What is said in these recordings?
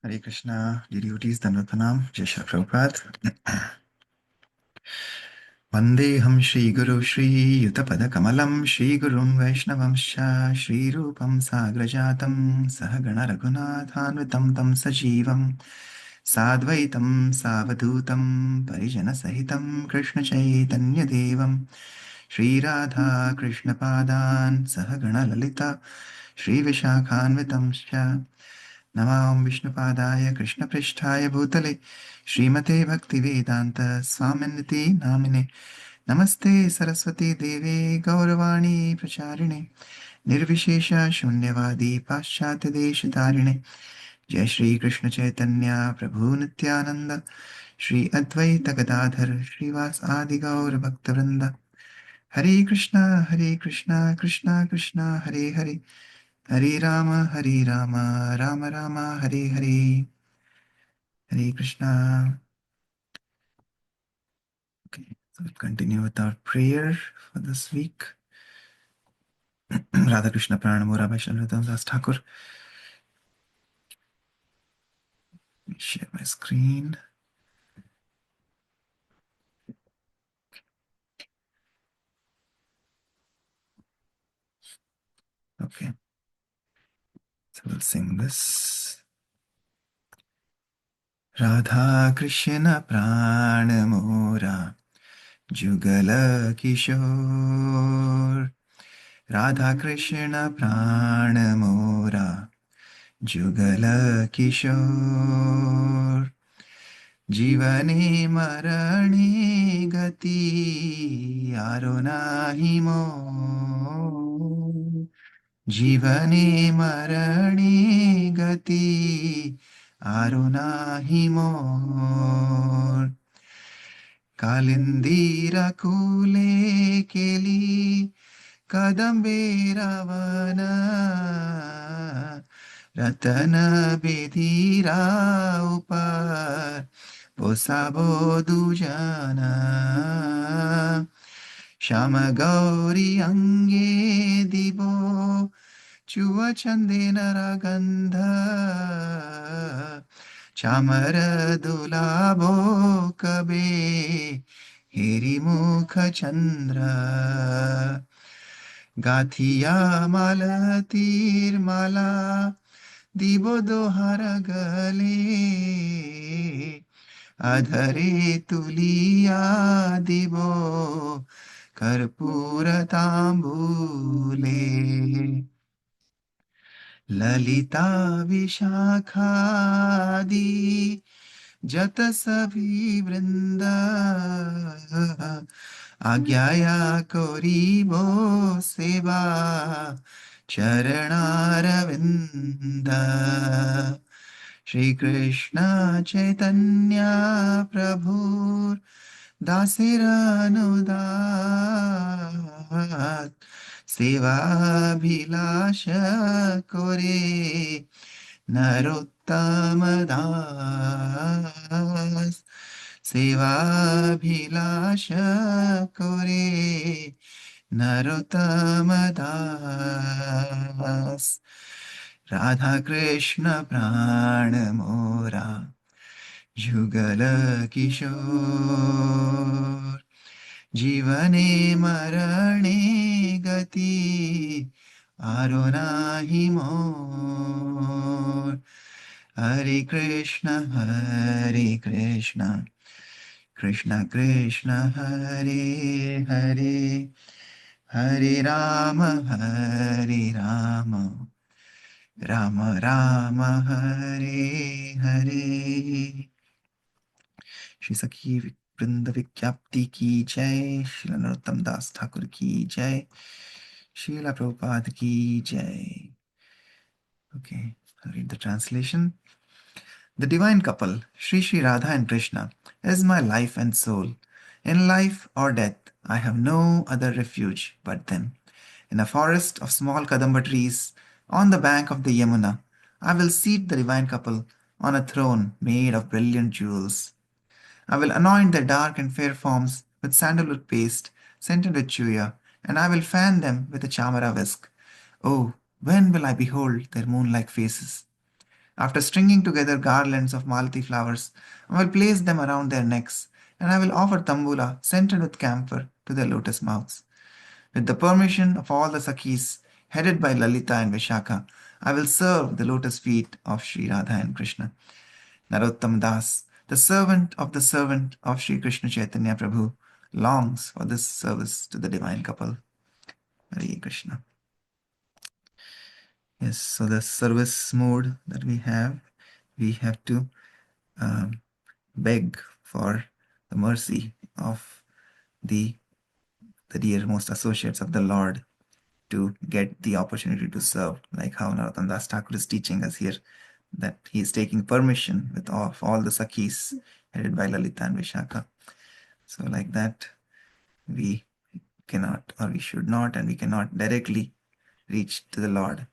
Hare Krishna, devotees, Dandatanam, Jai Shri Prabhupada. Vandeham Shri Guru Shri Yutapadakamalaam Shri Gurum Vaishnavamscha Shri Rupam Sagrajatam Sahagana Raghunathanvitam Tam Sajivam Sadvaitam Savadutam Parijana Sahitam Krishna Chaitanya Devam Shri Radha Krishna Padan Sahagana Lalita Shri Vishakhanvitamscha Namam Vishnupadaya Krishna Prishtaya Bhutale Srimate Bhaktivedanta Swaminiti Namine Namaste Saraswati Devi Gauravani Pracharine Nirvishesha Shunyavadi Paschatya Deshatarine Jai Shri Krishna Chaitanya Prabhu Nityananda Shri Advaita Gadadhar Srivas Adi Gaur Bhaktivinoda Hare Krishna Hare Krishna Krishna Krishna Hare Hare Hare Rama Rama Rama Hare Hare Hare Krishna. Okay, so we'll continue with our prayer for this week. Radha Krishna Pranamura by Shanradam Das Thakur. Let me share my screen. Okay, so we'll sing this. Radha Krishna Pranamura Jugala Kishore. Radha Krishna Pranamura Jugala Kishore. जीवने मरणे गति यारो नाही मोर जीवने मरणे गति आरो नाही मोर कालिंदी रकुले केली कदम्बे रावण रतन बेधीरा ऊपर पोसाबो दुजाना श्याम गौरी अंगे दिबो चुआ चंदे नरगंध चामर दुलाबो कबे हेरी मुख चंद्र गाथिया मालतीर माला दिबो दोहार गले अधरे तुलिया दिबो कर्पूर तांबूले ललिता विशाखादि जत सभी वृंद आज्ञाया करीबो सेवा चरणारविंद श्री कृष्ण चैतन्य प्रभु दासेरानुदात सेवाभिलाष करे नरोत्तम दास सेवाभिलाष करे नरोत्तम दास राधा कृष्ण प्राण मोरा जुगल किशोर जीवने मरणे गति आरो नाही मोर हरे कृष्ण कृष्ण कृष्ण हरे हरे हरे राम राम राम हरे हरे श्री सखी वृंद विज्ञप्ति की जय श्री नरोत्तम दास ठाकुर की जय श्रीला प्रभुपाद की जय Okay, I'll read the translation. The divine couple, Sri Sri Radha and Krishna, is my life and soul. In life or death, I have no other refuge but them. In a forest of small Kadamba trees, on the bank of the Yamuna, I will seat the divine couple on a throne made of brilliant jewels. I will anoint their dark and fair forms with sandalwood paste scented with chuya, and I will fan them with a chamara whisk. Oh, when will I behold their moon-like faces? After stringing together garlands of malati flowers, I will place them around their necks, and I will offer tambula scented with camphor to their lotus mouths. With the permission of all the Sakhis, headed by Lalita and Vishaka, I will serve the lotus feet of Sri Radha and Krishna. Narottam Das, the servant of Sri Krishna Chaitanya Prabhu, longs for this service to the divine couple. Hare Krishna. Yes, so the service mode that we have to um, beg for the mercy of the dearmost associates of the Lord to get the opportunity to serve, like how Narottam Das Thakur is teaching us here, that he is taking permission with all the Sakhis headed by Lalita and Vishaka. So like that, we cannot, or we should not, and we cannot directly reach to the Lord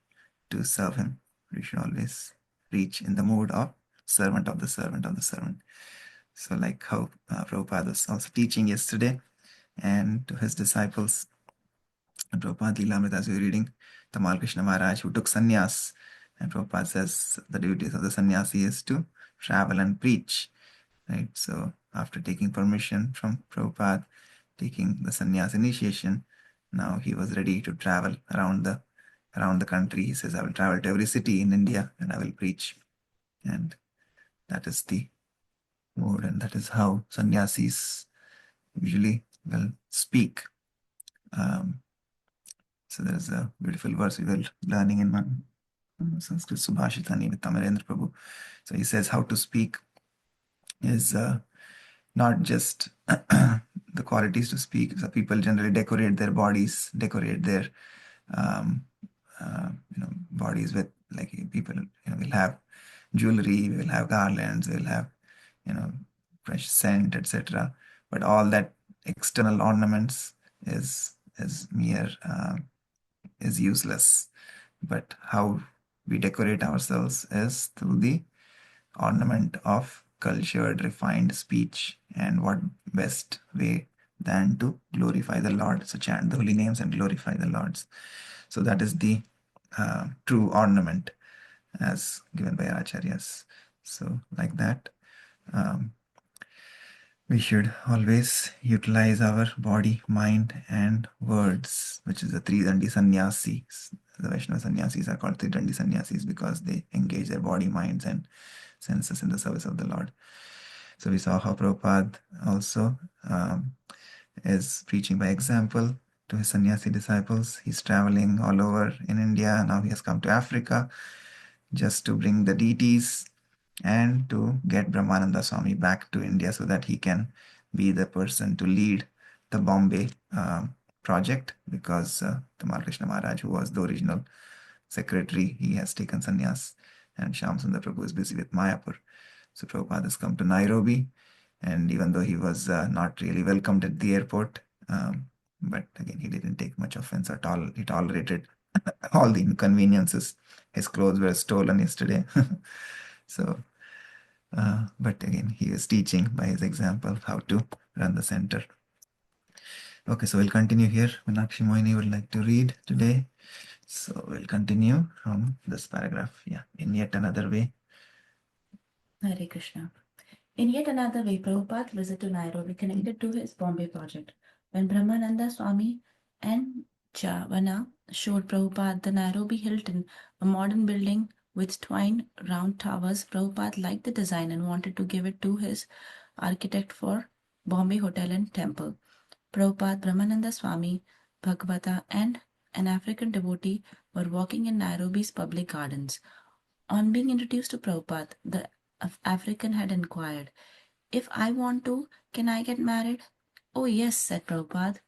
to serve him. We should always reach in the mood of servant of the servant of the servant. So like how Prabhupada was also teaching yesterday, and to his disciples, and Prabhupada Lilamrita, as we were reading, Tamal Krishna Maharaj, who took sannyas, and Prabhupada says the duties of the sannyasi is to travel and preach, right? So after taking permission from Prabhupada, taking the sannyas initiation, now he was ready to travel around the country. He says, I will travel to every city in India and I will preach. And that is the mode, and that is how sannyasis usually will speak. So there's a beautiful verse we were learning in one Sanskrit Subhashitani with Tamarendra Prabhu. So he says how to speak is not just the qualities to speak. So people generally decorate their bodies, decorate their bodies with, like, people will have jewelry, will have garlands, will have fresh scent, etc. But all that external ornaments is mere is useless. But how we decorate ourselves is through the ornament of cultured, refined speech. And what best way than to glorify the Lord? So chant the holy names and glorify the Lords. So that is the true ornament as given by our acharyas. So like that, we should always utilize our body, mind, and words, which is the three dandi sannyasis. The Vaishnava sannyasis are called three dandi sannyasis because they engage their body, minds, and senses in the service of the Lord. So we saw how Prabhupada also is preaching by example to his sannyasi disciples. He's traveling all over in India. Now he has come to Africa just to bring the deities and to get Brahmananda Swami back to India so that he can be the person to lead the Bombay project, because Tamal Krishna Maharaj, who was the original secretary, he has taken sannyas, and Shyam Sundar Prabhu is busy with Mayapur. So Prabhupada has come to Nairobi, and even though he was not really welcomed at the airport, but again, he didn't take much offense at all. He tolerated all the inconveniences. His clothes were stolen yesterday. So, but again, he is teaching by his example how to run the center. Okay, so we'll continue here. Meenakshi Mohini would like to read today. So we'll continue from this paragraph. Yeah, in yet another way. Hare Krishna. In yet another way, Prabhupada's visit to Nairobi connected to his Bombay project. When Brahmananda Swami and Javana showed Prabhupada the Nairobi Hilton, a modern building with twin round towers, Prabhupada liked the design and wanted to give it to his architect for Bombay Hotel and Temple. Prabhupada, Brahmananda Swami, Bhagavata, and an African devotee were walking in Nairobi's public gardens. On being introduced to Prabhupada, the African had inquired, "If I want to, can I get married?" "Oh, yes," said Prabhupada.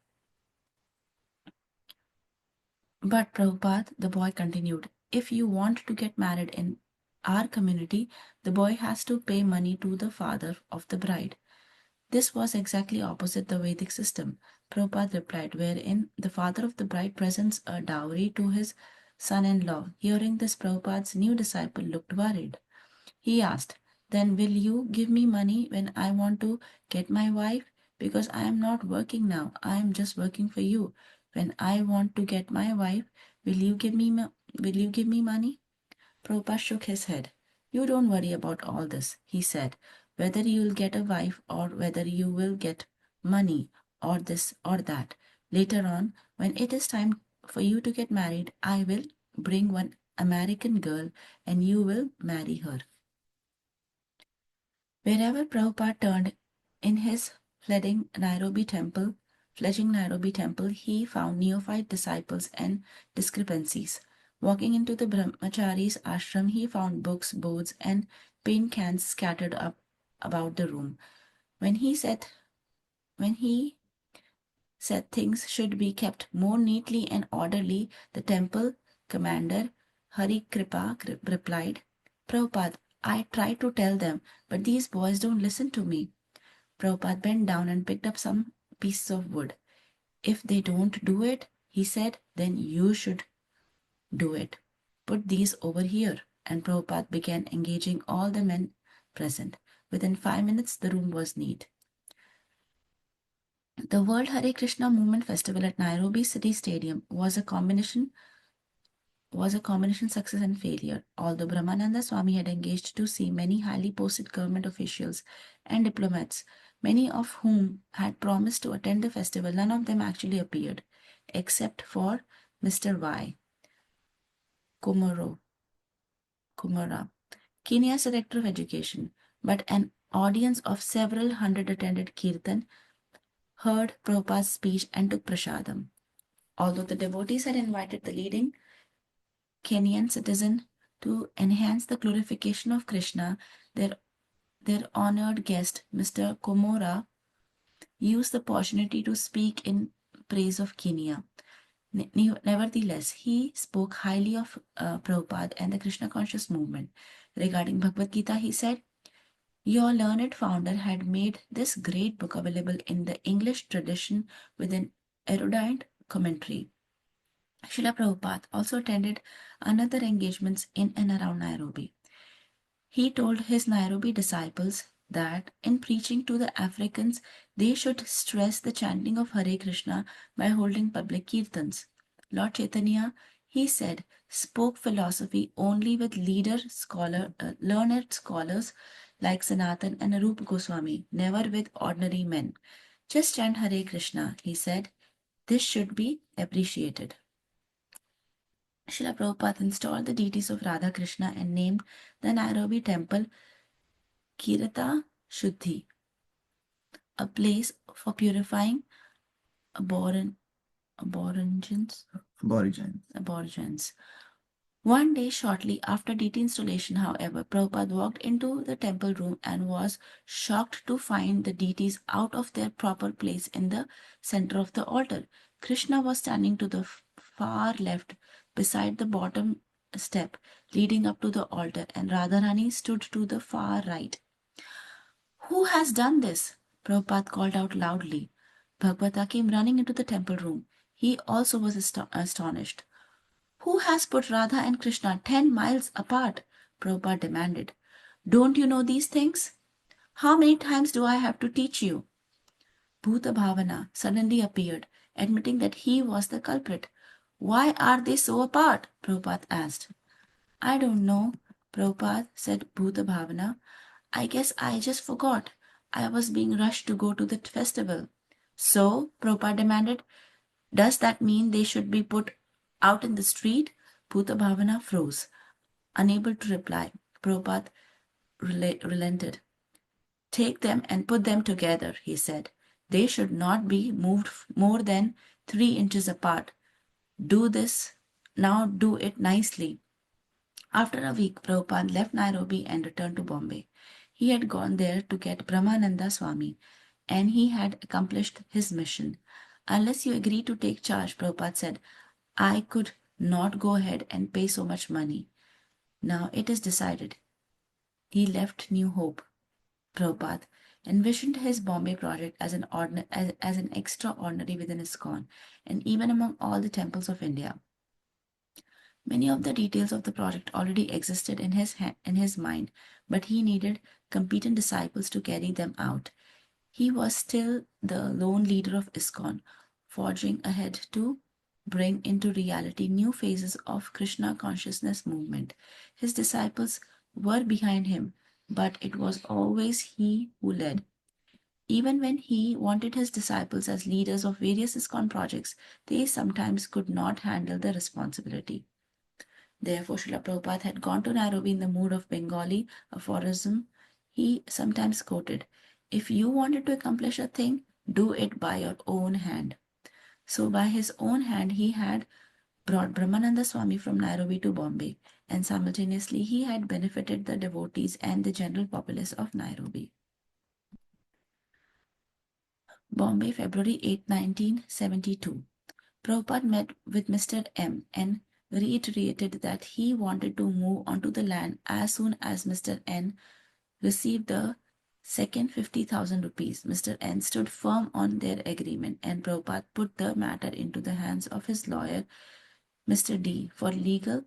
"But, Prabhupada," the boy continued, "if you want to get married in our community, the boy has to pay money to the father of the bride." This was exactly opposite the Vedic system, Prabhupada replied, wherein the father of the bride presents a dowry to his son-in-law. Hearing this, Prabhupada's new disciple looked worried. He asked, "Then will you give me money when I want to get my wife? Because I am not working now. I am just working for you. When I want to get my wife, will you give me money?" Prabhupada shook his head. You don't worry about all this, he said, whether you'll get a wife or whether you will get money or this or that. Later on, when it is time for you to get married, I will bring one American girl and you will marry her. Wherever Prabhupada turned in his fledgling Nairobi temple, he found neophyte disciples and discrepancies. Walking into the Brahmachari's ashram, he found books, boards, and paint cans scattered up about the room. When he said things should be kept more neatly and orderly, the temple commander, Hari Kripa, replied, Prabhupada, I try to tell them, but these boys don't listen to me. Prabhupada bent down and picked up some pieces of wood. If they don't do it, he said, then you should do it. Put these over here. And Prabhupada began engaging all the men present. Within 5 minutes, the room was neat. The World Hare Krishna Movement Festival at Nairobi City Stadium was a combination success and failure. Although Brahmananda Swami had engaged to see many highly posted government officials and diplomats, many of whom had promised to attend the festival, none of them actually appeared, except for Mr. Y. Kumara, Kenya's Director of Education. But an audience of several hundred attended Kirtan, heard Prabhupada's speech and took prasadam. Although the devotees had invited the leading Kenyan citizen to enhance the glorification of Krishna, their honored guest, Mr. Komora, used the opportunity to speak in praise of Kenya. Nevertheless, he spoke highly of Prabhupada and the Krishna conscious movement. Regarding Bhagavad Gita, he said, your learned founder had made this great book available in the English tradition with an erudite commentary. Srila Prabhupada also attended another engagements in and around Nairobi. He told his Nairobi disciples that in preaching to the Africans, they should stress the chanting of Hare Krishna by holding public kirtans. Lord Chaitanya, he said, spoke philosophy only with learned scholars like Sanatan and Arupa Goswami, never with ordinary men. Just chant Hare Krishna, he said. This should be appreciated. Srila Prabhupada installed the deities of Radha Krishna and named the Nairobi temple Kirata Shuddhi, a place for purifying aborigines. One day shortly after deity installation, however, Prabhupada walked into the temple room and was shocked to find the deities out of their proper place in the center of the altar. Krishna was standing to the far left beside the bottom step leading up to the altar, and Radharani stood to the far right. Who has done this? Prabhupada called out loudly. Bhagavata came running into the temple room. He also was astonished. Who has put Radha and Krishna 10 miles apart? Prabhupada demanded. Don't you know these things? How many times do I have to teach you? Bhuta Bhavana suddenly appeared, admitting that he was the culprit. Why are they so apart? Prabhupada asked. I don't know, Prabhupada said Bhuta Bhavana. I guess I just forgot. I was being rushed to go to the festival. So, Prabhupada demanded, does that mean they should be put out in the street? Bhuta Bhavana froze. Unable to reply, Prabhupada relented. Take them and put them together, he said. They should not be moved more than 3 inches apart. Do this. Now do it nicely. After a week, Prabhupada left Nairobi and returned to Bombay. He had gone there to get Brahmananda Swami, and he had accomplished his mission. Unless you agree to take charge, Prabhupada said, I could not go ahead and pay so much money. Now it is decided. He left New Hope. Prabhupada envisioned his Bombay project as an extraordinary within ISKCON and even among all the temples of India. Many of the details of the project already existed in his mind, but he needed competent disciples to carry them out. He was still the lone leader of ISKCON, forging ahead to bring into reality new phases of Krishna consciousness movement. His disciples were behind him, but it was always he who led. Even when he wanted his disciples as leaders of various ISKCON projects, they sometimes could not handle the responsibility. Therefore, Srila Prabhupada had gone to Nairobi in the mood of Bengali aphorism. He sometimes quoted, "If you wanted to accomplish a thing, do it by your own hand." So, by his own hand, he had brought Brahmananda Swami from Nairobi to Bombay, and simultaneously he had benefited the devotees and the general populace of Nairobi. Bombay, February 8, 1972. Prabhupada met with Mr. M and reiterated that he wanted to move onto the land as soon as Mr. N received the second 50,000 rupees. Mr. N stood firm on their agreement, and Prabhupada put the matter into the hands of his lawyer, Mr. D, for legal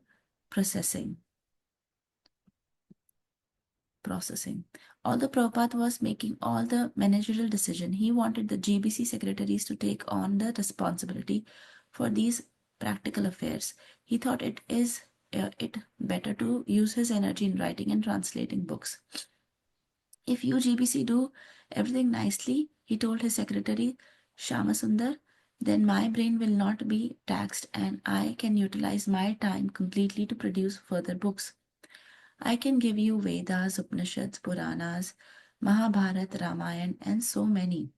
processing. Although Prabhupada was making all the managerial decision, he wanted the GBC secretaries to take on the responsibility for these practical affairs. He thought it better to use his energy in writing and translating books. "If you GBC do everything nicely," he told his secretary Shamasundar, "then my brain will not be taxed and I can utilize my time completely to produce further books. I can give you Vedas, Upanishads, Puranas, Mahabharata, Ramayana, and so many.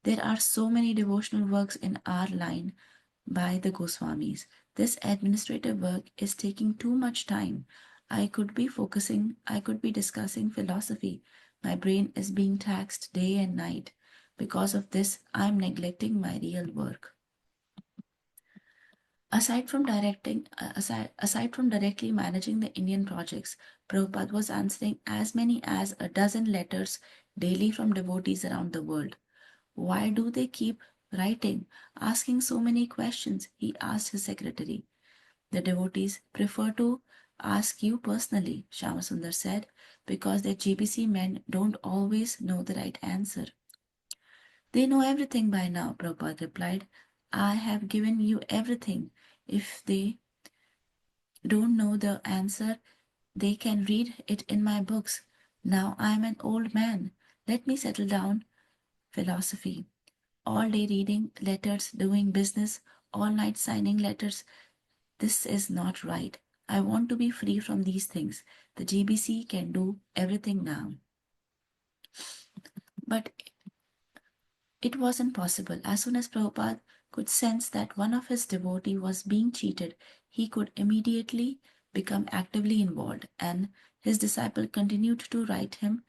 There are so many devotional works in our line by the Goswamis. This administrative work is taking too much time. I could be discussing philosophy. My brain is being taxed day and night. Because of this, I'm neglecting my real work." Aside from directly managing the Indian projects, Prabhupada was answering as many as a dozen letters daily from devotees around the world. "Why do they keep writing, asking so many questions?" he asked his secretary. "The devotees prefer to ask you personally," Shamasundar said, "because their GBC men don't always know the right answer." "They know everything by now," Prabhupada replied. "I have given you everything. If they don't know the answer, they can read it in my books. Now I am an old man. Let me settle down philosophy. All day reading letters, doing business, all night signing letters. This is not right. I want to be free from these things. The GBC can do everything now." But it wasn't possible. As soon as Prabhupada could sense that one of his devotees was being cheated, he could immediately become actively involved, and his disciple continued to write him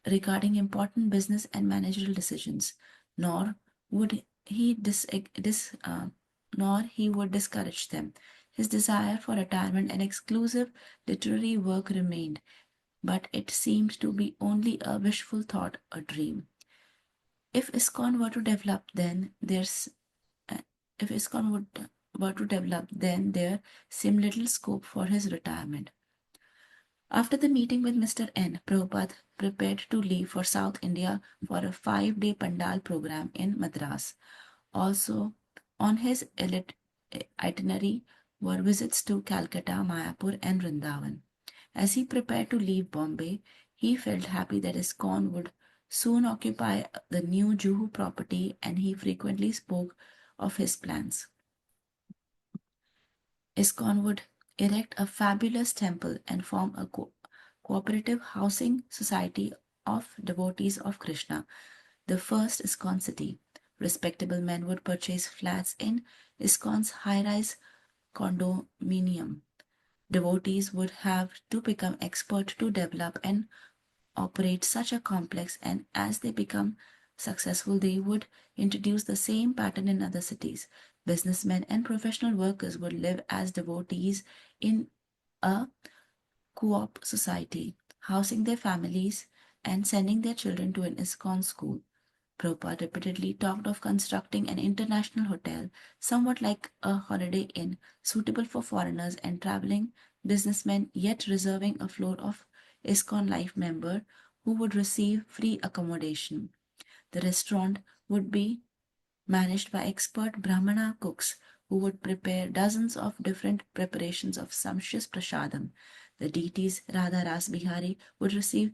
regarding important business and managerial decisions. Nor would he discourage them. His desire for retirement and exclusive literary work remained, but it seemed to be only a wishful thought, a dream. If ISKCON were to develop, then if ISKCON were to develop, then there seemed little scope for his retirement. After the meeting with Mr. N, Prabhupada prepared to leave for South India for a 5-day Pandal program in Madras. Also, on his itinerary were visits to Calcutta, Mayapur, and Vrindavan. As he prepared to leave Bombay, he felt happy that ISKCON would soon occupy the new Juhu property, and he frequently spoke of his plans. ISKCON would erect a fabulous temple and form a cooperative housing society of devotees of Krishna, the first ISKCON city. Respectable men would purchase flats in ISKCON's high-rise condominium. Devotees would have to become expert to develop and operate such a complex, and as they become successful, they would introduce the same pattern in other cities. Businessmen and professional workers would live as devotees in a co-op society, housing their families and sending their children to an ISKCON school. Prabhupada repeatedly talked of constructing an international hotel, somewhat like a holiday inn, suitable for foreigners and traveling businessmen, yet reserving a floor of ISKCON life member who would receive free accommodation. The restaurant would be managed by expert Brahmana cooks who would prepare dozens of different preparations of sumptuous prasadam. The deities Radha Ras Bihari would receive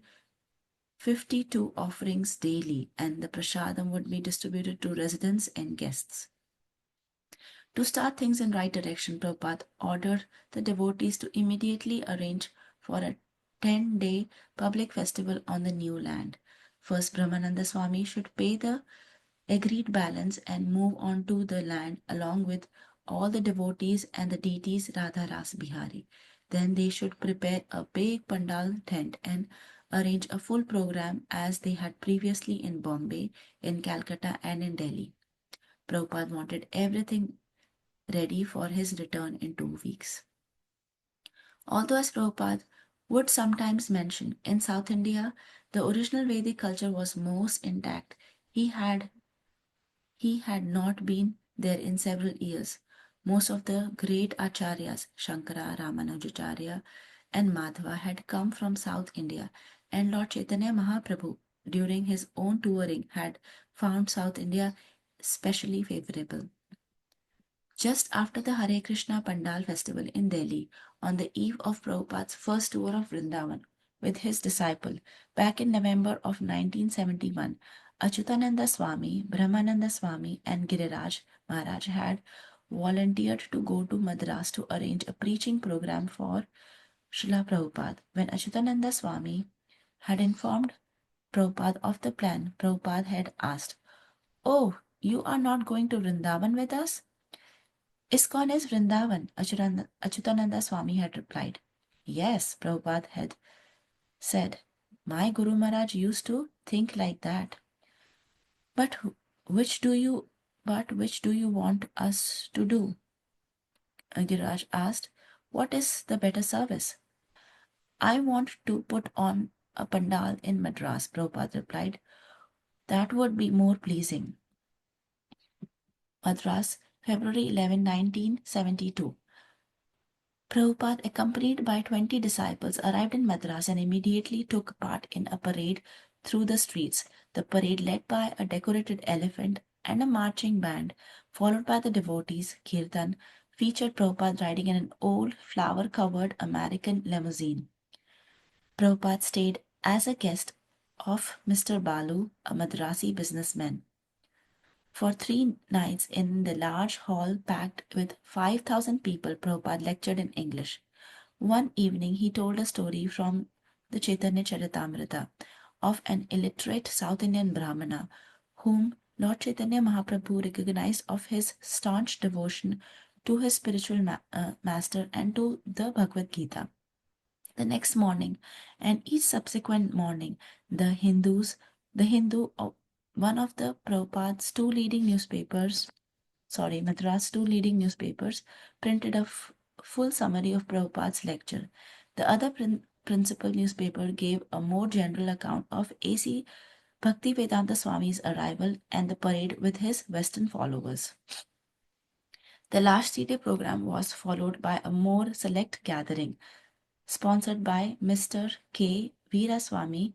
52 offerings daily, and the prasadam would be distributed to residents and guests. To start things in right direction, Prabhupada ordered the devotees to immediately arrange for a 10-day public festival on the new land. First, Brahmananda Swami should pay the agreed balance and move on to the land along with all the devotees and the deities Radha Ras Bihari. Then they should prepare a big pandal tent and arrange a full program as they had previously in Bombay, in Calcutta, and in Delhi. Prabhupada wanted everything ready for his return in 2 weeks. Although, as Prabhupada would sometimes mention, in South India, the original Vedic culture was most intact. He had not been there in several years. Most of the great acharyas, Shankara, Ramanujacharya, and Madhva, had come from South India, and Lord Chaitanya Mahaprabhu, during his own touring, had found South India especially favorable. Just after the Hare Krishna Pandal festival in Delhi, on the eve of Prabhupada's first tour of Vrindavan with his disciple, back in November of 1971, Achyutananda Swami, Brahmananda Swami, and Giriraj Maharaj had volunteered to go to Madras to arrange a preaching program for Srila Prabhupada. When Achyutananda Swami had informed Prabhupada of the plan, Prabhupada had asked, "Oh, you are not going to Vrindavan with us?" "ISKCON is Vrindavan," Achyutananda Swami had replied. "Yes," Prabhupada had said, "my Guru Maharaj used to think like that. But which do you want us to do?" Giriraj asked, "What is the better service?" "I want to put on a pandal in Madras," Prabhupada replied. "That would be more pleasing." Madras, February 11, 1972. Prabhupada, accompanied by 20 disciples, arrived in Madras and immediately took part in a parade through the streets. The parade, led by a decorated elephant and a marching band, followed by the devotees, Kirtan, featured Prabhupada riding in an old flower-covered American limousine. Prabhupada stayed as a guest of Mr. Balu, a Madrasi businessman, for 3 nights in the large hall packed with 5,000 people. Prabhupada lectured in English. One evening, he told a story from the Chaitanya Charitamrita of an illiterate South Indian Brahmana whom Lord Chaitanya Mahaprabhu recognized of his staunch devotion to his spiritual master and to the Bhagavad Gita. The next morning and each subsequent morning, the Hindu, one of the Prabhupada's Madras' 2 leading newspapers, printed a full summary of Prabhupada's lecture. The other principal newspaper gave a more general account of A.C. Bhaktivedanta Swami's arrival and the parade with his Western followers. The last 3-day program was followed by a more select gathering, sponsored by Mr. K. Veeraswamy,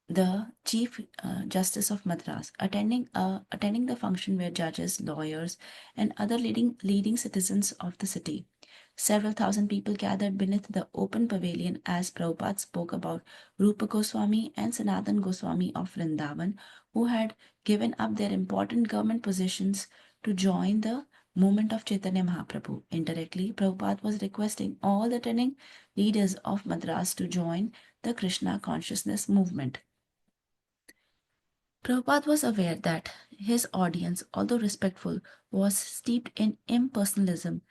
the Chief Justice of Madras. Attending the function were judges, lawyers, and other leading citizens of the city. Several thousand people gathered beneath the open pavilion as Prabhupada spoke about Rupa Goswami and Sanatan Goswami of Vrindavan, who had given up their important government positions to join the movement of Chaitanya Mahaprabhu. Indirectly, Prabhupada was requesting all the attending leaders of Madras to join the Krishna consciousness movement. Prabhupada was aware that his audience, although respectful, was steeped in impersonalism,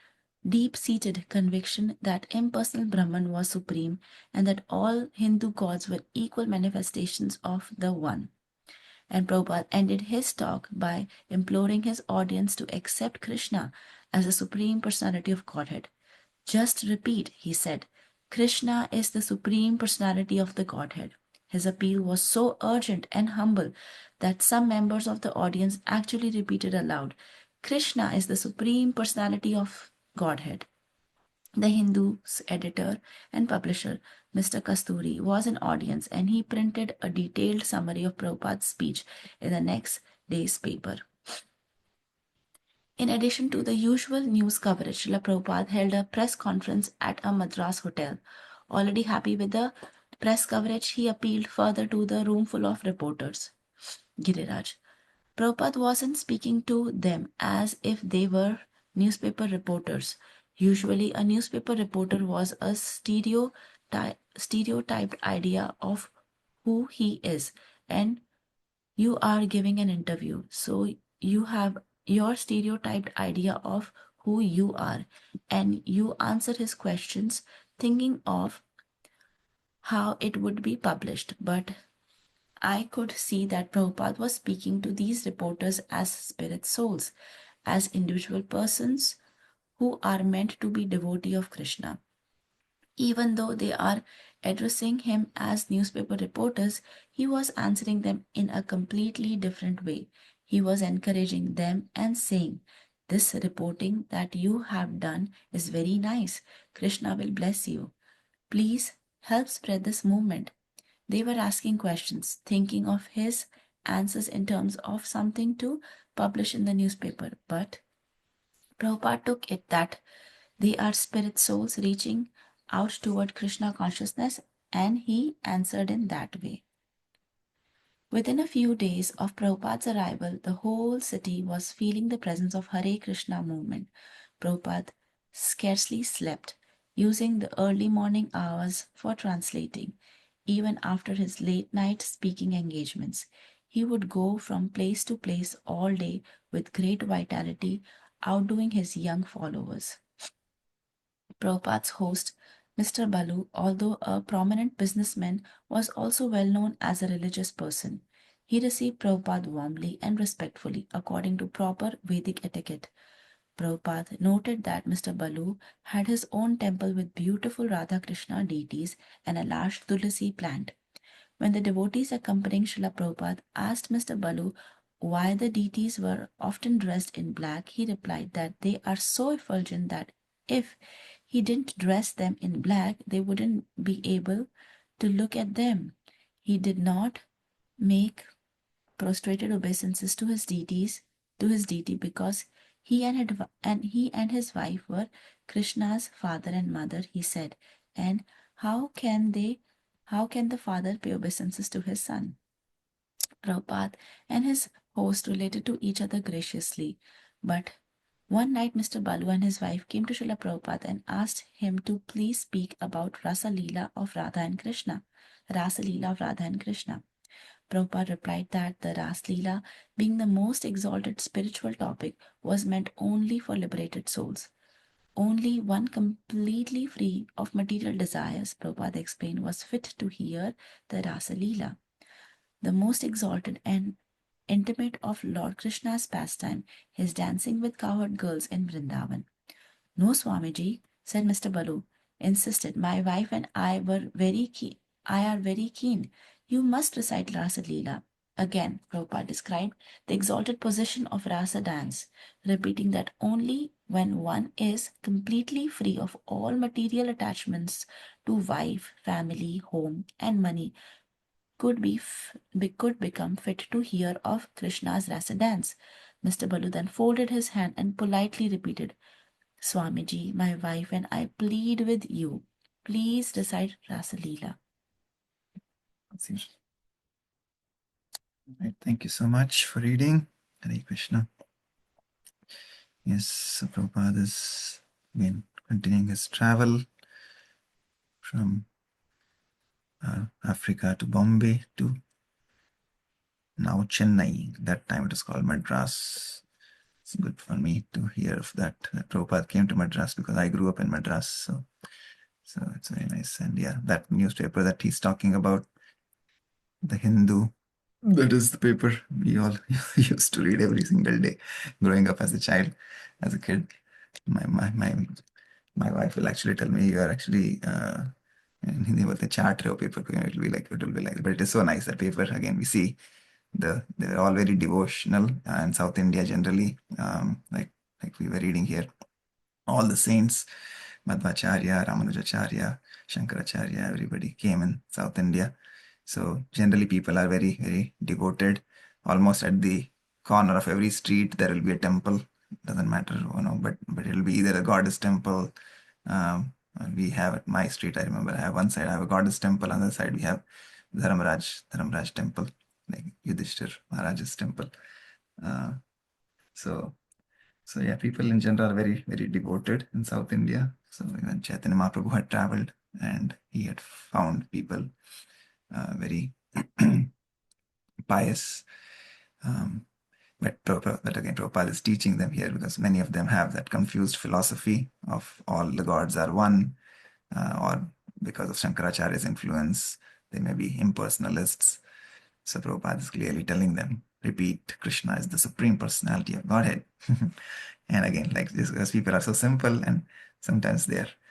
deep-seated conviction that impersonal Brahman was supreme and that all Hindu gods were equal manifestations of the One. And Prabhupada ended his talk by imploring his audience to accept Krishna as the Supreme Personality of Godhead. "Just repeat," he said, "Krishna is the Supreme Personality of the Godhead." His appeal was so urgent and humble that some members of the audience actually repeated aloud, "Krishna is the Supreme Personality of Godhead." The Hindu's editor and publisher, Mr. Kasturi, was in audience and he printed a detailed summary of Prabhupada's speech in the next day's paper. In addition to the usual news coverage, Srila Prabhupada held a press conference at a Madras hotel. Already happy with the press coverage, he appealed further to the room full of reporters. Giriraj. Prabhupada wasn't speaking to them as if they were newspaper reporters. Usually, a newspaper reporter was a stereotyped idea of who he is, and you are giving an interview. So you have your stereotyped idea of who you are, and you answer his questions thinking of how it would be published. But I could see that Prabhupada was speaking to these reporters as spirit souls, as individual persons who are meant to be devotee of Krishna. Even though they are addressing him as newspaper reporters, he was answering them in a completely different way. He was encouraging them and saying, "This reporting that you have done is very nice. Krishna will bless you. Please help spread this movement." They were asking questions, thinking of his answers in terms of something to publish in the newspaper. But Prabhupada took it that they are spirit souls reaching out toward Krishna consciousness, and he answered in that way. Within a few days of Prabhupada's arrival, the whole city was feeling the presence of Hare Krishna movement. Prabhupada scarcely slept, using the early morning hours for translating. Even after his late night speaking engagements, he would go from place to place all day with great vitality, outdoing his young followers. Prabhupada's host, Mr. Balu, although a prominent businessman, was also well known as a religious person. He received Prabhupada warmly and respectfully, according to proper Vedic etiquette. Prabhupada noted that Mr. Balu had his own temple with beautiful Radha Krishna deities and a large tulsi plant. When the devotees accompanying Srila Prabhupada asked Mr. Balu why the deities were often dressed in black, he replied that they are so effulgent that if he didn't dress them in black, they wouldn't be able to look at them. He did not make prostrated obeisances to his deity, because he and his wife were Krishna's father and mother, he said. And how can the father pay obeisances to his son? Prabhupada and his host related to each other graciously, but one night Mr. Balu and his wife came to Srila Prabhupada and asked him to please speak about Rasa Leela of Radha and Krishna. Rasa Leela of Radha and Krishna. Prabhupada replied that the Ras Leela, being the most exalted spiritual topic, was meant only for liberated souls. Only one completely free of material desires, Prabhupada explained, was fit to hear the Rasa Leela. The most exalted and intimate of Lord Krishna's pastime, his dancing with cowherd girls in Vrindavan. "No, Swamiji," said Mr. Balu, insisted. "My wife and I are very keen. You must recite Rasa Leela." Again, Prabhupada described the exalted position of Rasa dance, repeating that only when one is completely free of all material attachments to wife, family, home, and money could become fit to hear of Krishna's Rasa dance. Mr. Balu then folded his hand and politely repeated, "Swamiji, my wife and I plead with you. Please recite Rasa Leela." Right, thank you so much for reading. Hare Krishna. Yes, so Prabhupada is again continuing his travel from Africa to Bombay to now Chennai. That time it was called Madras. It's good for me to hear of that. Prabhupada came to Madras because I grew up in Madras. So it's very nice. And yeah, that newspaper that he's talking about, the Hindu, that is the paper we all used to read every single day growing up as a child, as a kid. My wife will actually tell me, "You are actually in Hindi bolte chaat rahe ho paper ko." It will be like, but it is so nice that paper. Again, we see they're all very devotional, in South India generally, like we were reading here, all the saints, Madhvacharya, Ramanujacharya, Shankaracharya, everybody came in South India. So generally people are very, very devoted. Almost at the corner of every street, there will be a temple doesn't matter, but it'll be either a goddess temple. We have at my street, I remember, I have one side I have a goddess temple, on the other side we have Dharmaraj temple, like Yudhishthir Maharaj's temple. Uh, so yeah, people in general are very, very devoted in South India. So even Chaitanya Mahaprabhu had traveled and he had found people very pious. But again, Prabhupada is teaching them here because many of them have that confused philosophy of all the gods are one, or because of Shankaracharya's influence, they may be impersonalists. So Prabhupada is clearly telling them, repeat, Krishna is the supreme personality of Godhead. And again, like this, because people are so simple, and sometimes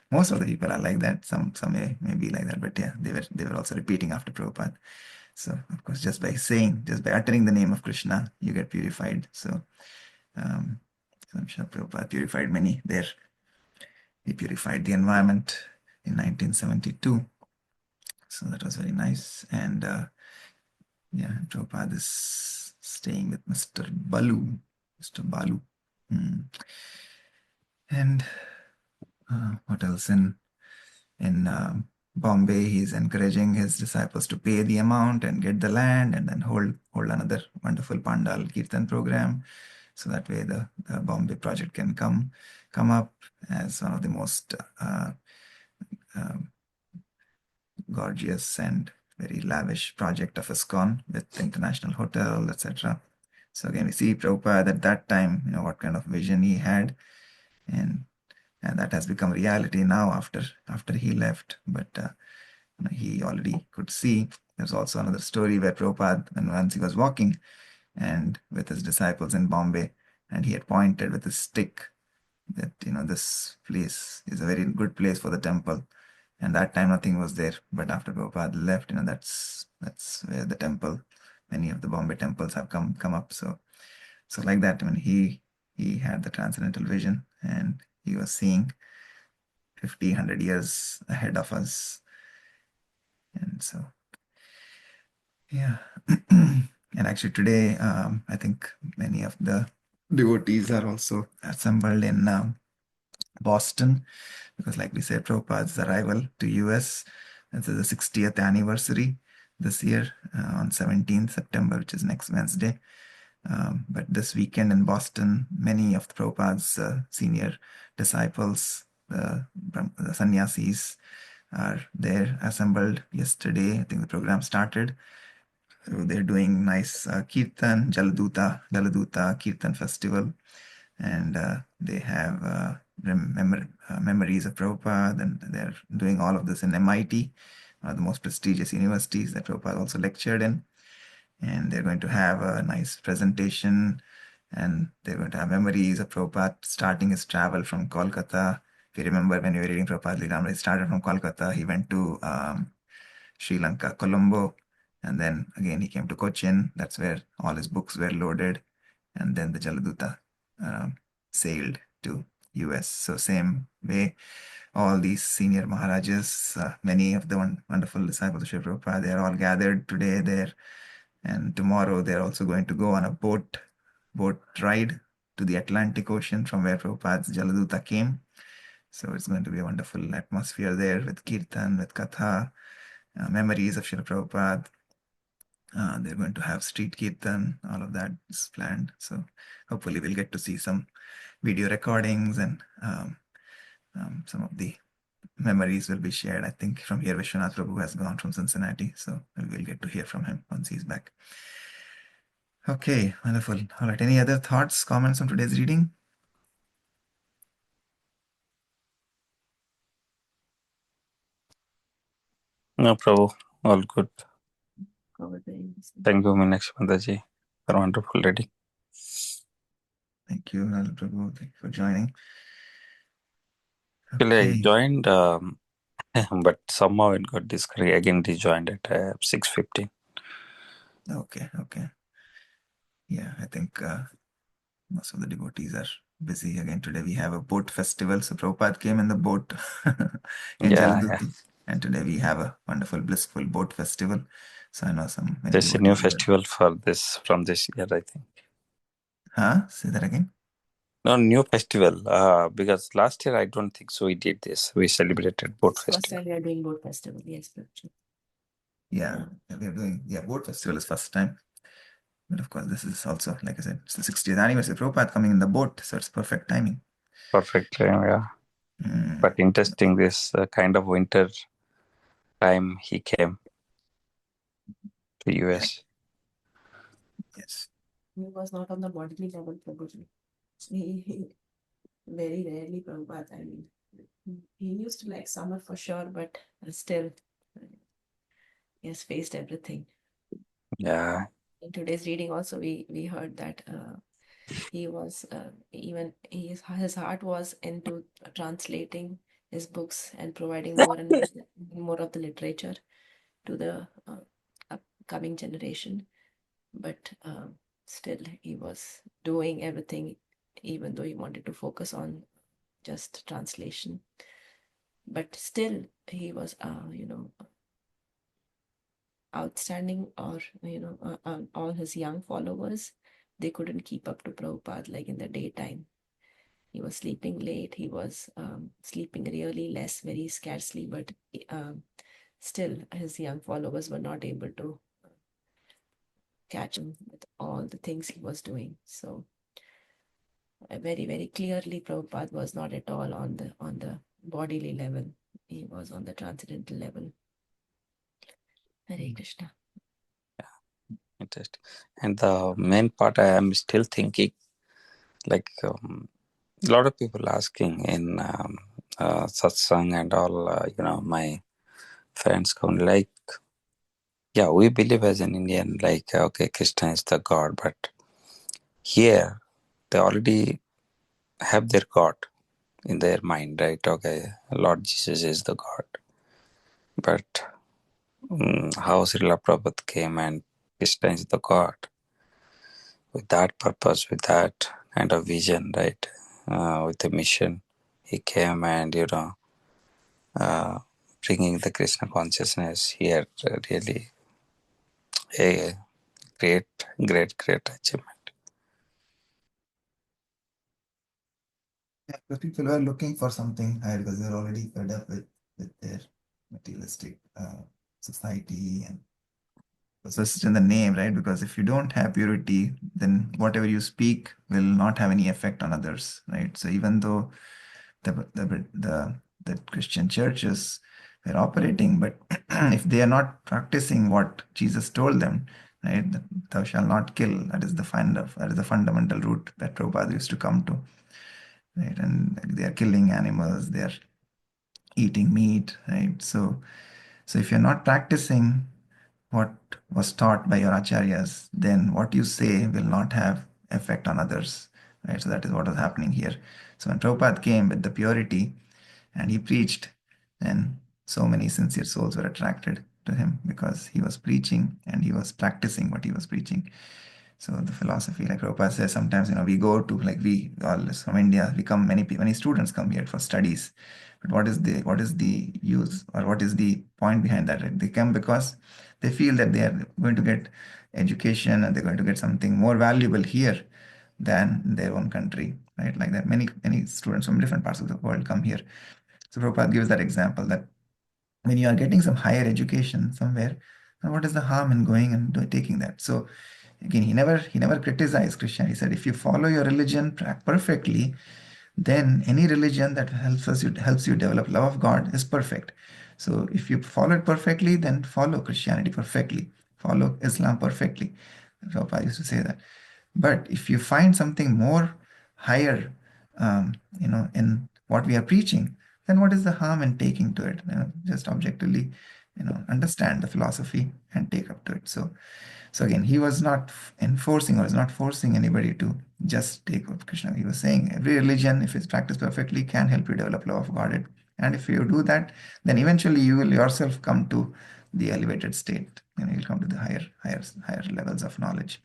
most of the people are like that. Some may be like that, but yeah, they were also repeating after Prabhupada. So of course, just by uttering the name of Krishna, you get purified. So, I'm sure Prabhupada purified many there. He purified the environment in 1972. So that was very nice. And yeah, Prabhupada is staying with Mr. Balu. Mr. Balu. And what else? In Bombay, he's encouraging his disciples to pay the amount and get the land, and then hold another wonderful Pandal Kirtan program, so that way the Bombay project can come up as one of the most gorgeous and very lavish project of ISKCON with international hotel, etc. So again, we see Prabhupada at that time, what kind of vision he had, and that has become reality now after he left. But he already could see. There's also another story where Prabhupada, when once he was walking and with his disciples in Bombay, and he had pointed with his stick that this place is a very good place for the temple. And that time nothing was there. But after Prabhupada left, that's where the temple, many of the Bombay temples have come up. So like that, when he had the transcendental vision, and he was seeing 100 years ahead of us. And so, yeah. And actually today, I think many of the devotees are also assembled in Boston, because like we said, Prabhupada's arrival to US, this is the 60th anniversary this year, on 17th September, which is next Wednesday. But this weekend in Boston, many of the Prabhupada's senior disciples, the sannyasis, are there assembled yesterday. I think the program started. So they're doing nice Kirtan, Jaladuta Kirtan Festival. And they have memories of Prabhupada, and they're doing all of this in MIT, one of the most prestigious universities that Prabhupada also lectured in. And they're going to have a nice presentation, and they're going to have memories of Prabhupada starting his travel from Kolkata. If you remember, when you were reading Prabhupada Lilamrita, he started from Kolkata, he went to Sri Lanka, Colombo, and then again he came to Cochin. That's where all his books were loaded, and then the Jaladuta sailed to US. So same way, all these senior Maharajas, many of the wonderful disciples of Sri Prabhupada, they are all gathered today there. And tomorrow they're also going to go on a boat ride to the Atlantic Ocean from where Prabhupada's Jaladuta came. So it's going to be a wonderful atmosphere there with Kirtan, with Katha, memories of Srila Prabhupada. They're going to have street Kirtan, all of that is planned. So hopefully we'll get to see some video recordings, and some of the memories will be shared. I think from here, Vishwanath Prabhu has gone from Cincinnati, so we'll get to hear from him once he's back. Okay, wonderful. All right, any other thoughts, comments on today's reading? No, Prabhu, all good. Over the Thank you, Meenakshi Mataji, for wonderful reading. Thank you, Lal Prabhu. Thank you for joining. Actually, I Okay. joined, but somehow it got disconnected. Again, rejoined at 6:15. Okay. Yeah, I think most of the devotees are busy. Again, today we have a boat festival. So Prabhupada came in the boat in Yeah. Jaladuta. And today we have a wonderful, blissful boat festival. So I know many There's a new devotees. festival from this year, I think. Huh? Say that again. No, new festival. Because last year I don't think so we did this. We celebrated boat First festival. time we are doing boat festival. Yes, Prabhuji. Yeah, we are doing, boat festival is first time. But of course, this is also, like I said, it's the 60th anniversary of Prabhupada coming in the boat, so it's perfect timing. Perfect time, yeah. Mm. But interesting, this kind of winter time he came to US. Yes. He was not on the bodily level, Prabhuji. He very rarely Prabhupada. I mean, he used to like summer for sure, but still, he has faced everything. Yeah. In today's reading, also we heard that he was even his heart was into translating his books and providing more and more of the literature to the upcoming generation. But still, he was doing everything, even though he wanted to focus on just translation. But still, he was, outstanding, or all his young followers, they couldn't keep up to Prabhupada like in the daytime. He was sleeping late. He was sleeping really less, very scarcely, but still, his young followers were not able to catch him with all the things he was doing. So very, very clearly, Prabhupada was not at all on the bodily level. He was on the transcendental level. Hare Krishna. Interesting. And the main part I am still thinking, like a lot of people asking in satsang and all, my friends come like, yeah, we believe as an Indian, like, okay, Krishna is the God, but here they already have their God in their mind, right? Okay, Lord Jesus is the God. But how Srila Prabhupada came and Krishna is the God with that purpose, with that kind of vision, right? With a mission, he came and bringing the Krishna consciousness here, really a great achievement. Yeah, because people were looking for something higher because they're already fed up with their materialistic society, and so it's in the name, right? Because if you don't have purity, then whatever you speak will not have any effect on others, right? So even though the Christian churches were operating, but if they are not practicing what Jesus told them, right, that thou shalt not kill, that is the fundamental root that Prabhupada used to come to, right? And they are killing animals, they are eating meat, right? So if you're not practicing what was taught by your acharyas, then what you say will not have effect on others, right? So that is what was happening here. So when Prabhupada came with the purity and he preached, then so many sincere souls were attracted to him because he was preaching and he was practicing what he was preaching. So the philosophy, like Prabhupada says, sometimes we go to, like, we all from India, we come, many students come here for studies. But what is the use, or what is the point behind that? Right? They come because they feel that they are going to get education and they're going to get something more valuable here than in their own country, right? Like that, many students from different parts of the world come here. So Prabhupada gives that example that when you are getting some higher education somewhere, then what is the harm in going and taking that? So again, he never criticized Christianity. He said, if you follow your religion perfectly, then any religion that helps you develop love of God is perfect. So if you follow it perfectly, then follow Christianity perfectly, follow Islam perfectly. Prabhupada used to say that. But if you find something more higher, in what we are preaching, then what is the harm in taking to it? Just objectively, understand the philosophy and take up to it. So again, he was not enforcing or is not forcing anybody to just take up Krishna. He was saying every religion, if it's practiced perfectly, can help you develop love of God. And if you do that, then eventually you will yourself come to the elevated state. You'll come to the higher levels of knowledge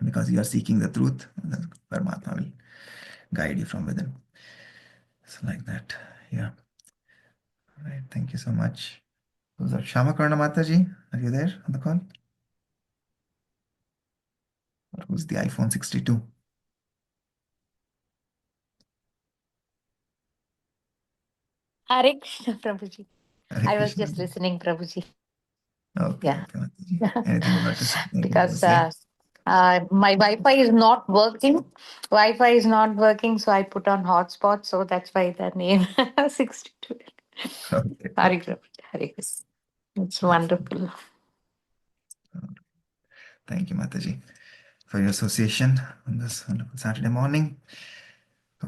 because you are seeking the truth. The Paramatma will guide you from within. So like that, yeah. All right, thank you so much. Who's that? Shamakarna Mataji, are you there on the call? Or who's the iPhone 62? Hare Krishna, Prabhuji. Hare I was Krishna. just listening, Prabhuji. Okay, Yeah. okay, Mataji. Anything you want to say? Because say? my Wi-Fi is not working. Wi-Fi is not working, so I put on hotspot. So that's why the name 62. Okay. Hare Krishna. Hare Krishna. It's wonderful. Thank you, Mataji, for your association on this wonderful Saturday morning.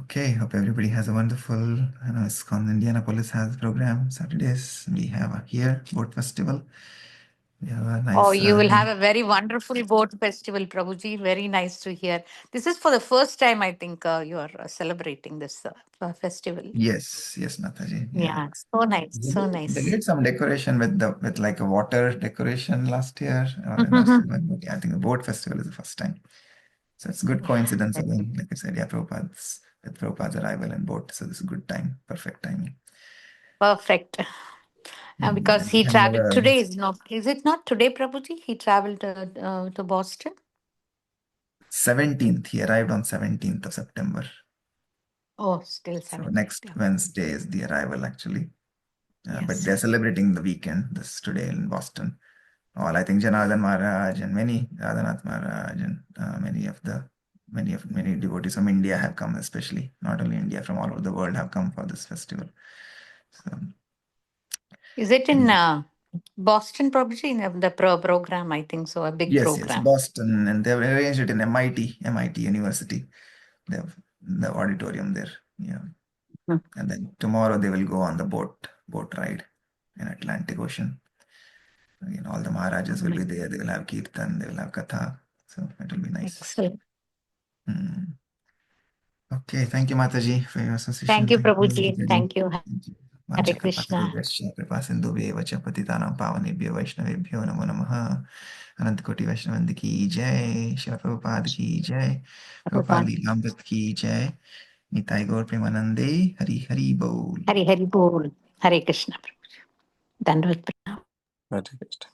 Okay, hope everybody has a wonderful, ISKCON Indianapolis has program Saturdays. We have here boat festival. We have a nice. Oh, you will have a very wonderful boat festival, Prabhuji. Very nice to hear. This is for the first time, I think, you are celebrating this festival. Yes, Mataji. Yeah, so nice, so They nice. did some decoration with like a water decoration last year or Mhm. last year, but yeah, I think the boat festival is the first time. So it's a good coincidence again. Like I said, yeah, Prabhupada's arrival and boat. So this is a good time, perfect timing. Perfect. And because And he we have traveled our- today, is it not today, Prabhuji? He traveled to Boston. 17th, he arrived on 17th of September. Oh, still So 7. next Wednesday is the arrival actually. But Yes. they're celebrating the weekend this today in Boston. All I think Janardhan Maharaj and many Radhanath Maharaj and many devotees from India have come, especially not only India, from all over the world have come for this festival. So Is it in Boston, Prabhuji? In the program, I think so. A big yes, program. Boston, and they've arranged it in MIT University. They have the auditorium there. Yeah. Hmm. And then tomorrow they will go on the boat ride in Atlantic Ocean. Again, all the Maharajas will be there. They will have Kirtan, they will have Katha. So it will be nice. Excellent. Okay, thank you, Mataji, for your association. Thank you, Prabhuji. everybody. Thank you. Vancha Hare Krishna. कृपा सिंधुभ्येव च पतितानां पावनेभ्यो वैष्णवेभ्यो नमो नमः। अनंत कोटि वैष्णवंद की जय, शिल प्रभुपाद की जय, प्रभुपाद लीलामृत की जय, निताई गौर प्रेमानंदे, हरि हरि बोल। Hare Hare Bol. Hare Krishna, Prabhuji. Dandavat Pranam. Hare Krishna.